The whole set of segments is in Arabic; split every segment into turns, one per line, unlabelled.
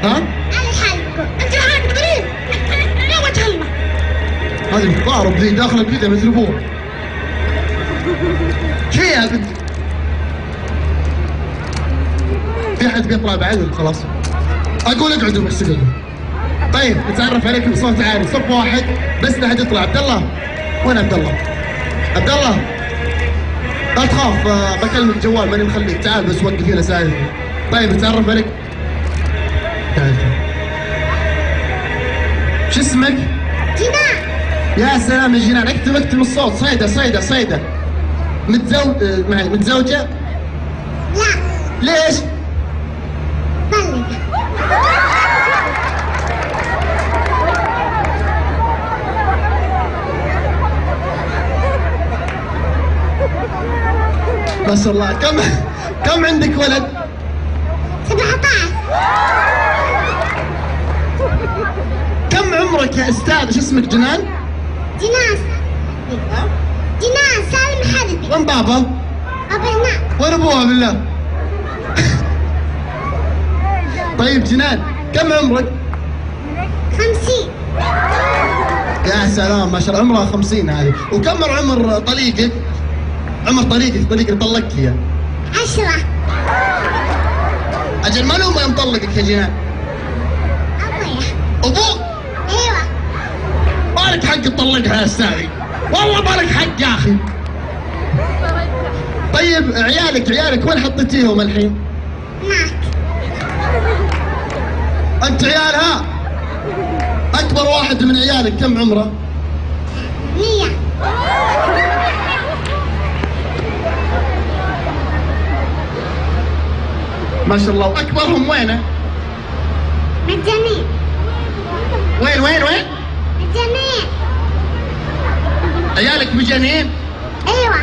ها؟
على حالكم انت هاك غريب يا وجه الله.
هذه متضارب ذي داخله كذا مثل ابوه. شو يا بنت؟ في حد بيطلع بعد ولا خلاص؟ اقول اقعدوا بس اقعدوا. طيب نتعرف عليكم بصوت عالي، صف واحد بس لا حد يطلع. عبد الله، وين عبد الله؟ عبد الله لا تخاف، بكلمك جوال ماني مخليك، تعال بس وقف هنا ساعدني. طيب نتعرف عليك. تعال. شو اسمك؟
جنان.
يا سلام يا جنان، اكتم الصوت. صيدة متزوجة؟
لا.
ليش؟
مطلقة.
ما شاء الله. كم عندك ولد؟
17.
كم عمرك يا استاذ؟ شو اسمك؟ جنان
سالم حربي.
وين بابا؟
بابا هناك.
وين ابوها بالله؟ طيب جنان كم عمرك؟
50.
يا سلام ما شاء الله، عمرها 50 هذه. وكم عمر طليقك؟ عمر طليقك اللي طلقك اياه؟
10.
اجل ما له ما مطلقك يا جنان؟
ابويا.
ابوك؟
ايوه.
مالك حق تطلقها يا استاذي، والله مالك حق يا اخي. طيب عيالك وين حطيتيهم الحين؟
هناك.
انت عيالها؟ اكبر واحد من عيالك كم عمره؟
100.
ما شاء الله. واكبرهم وينه؟
مجانين.
وين؟
مجانين.
عيالك مجانين؟
ايوه.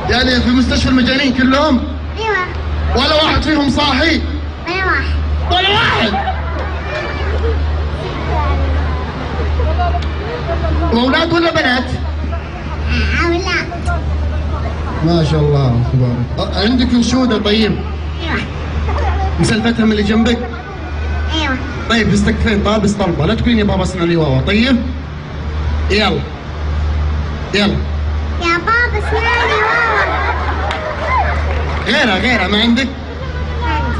يعني في مستشفى المجانين كلهم؟
ايوه.
ولا واحد فيهم صاحي؟
ولا واحد.
واولاد ولا بنات؟
اولاد.
ما شاء الله تبارك. عندك انشوده؟ طيب
ايوه.
مسلفتهم اللي جنبك؟
ايوه.
طيب استكفين طالبس طلبه، لا تقولين يا بابا اسمعني واوا. طيب يلا
يا بابا اسمعني واوا.
غيرها ما عندك؟
عندي.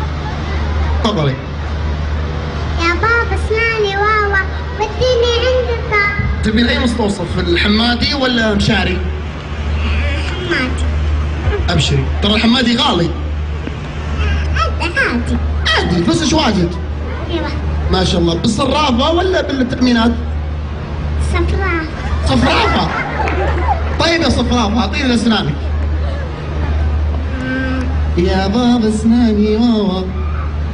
تفضلي.
يا بابا اسمعني واوا وديني عندك.
تبين اي مستوصف، الحمادي ولا مشاري؟
حمادي.
ابشري ترى الحمادي غالي. عادي فلوسش واجد.
ايوه.
ما شاء الله. بالصرافه ولا بالتامينات؟ صفرافه. طيب يا صفرافه اعطيني لاسنانك. يا بابا اسناني واوا.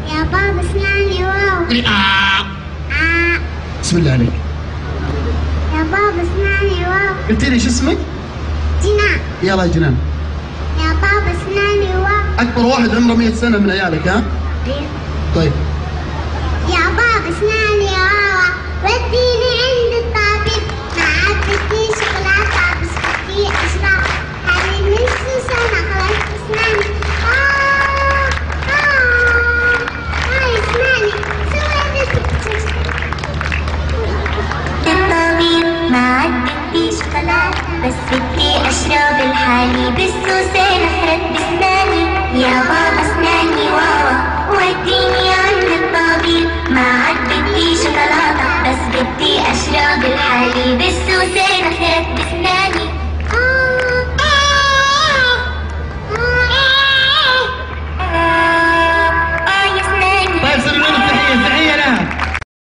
يا بابا اسمعني واوا.
بسم الله عليك.
يا بابا اسمعني واوا.
قلت لي شو اسمك؟
جنان.
يلا يا جنان.
يا بابا اسمعني واوا.
اكبر واحد عمره 100 سنه من عيالك ها؟ طيب.
يا بابا اسمعني واوا وديني عند الطبيب، ما عبتني شوكولاته بسكوتي اشرب، هذه نص سنه خلصت اسناني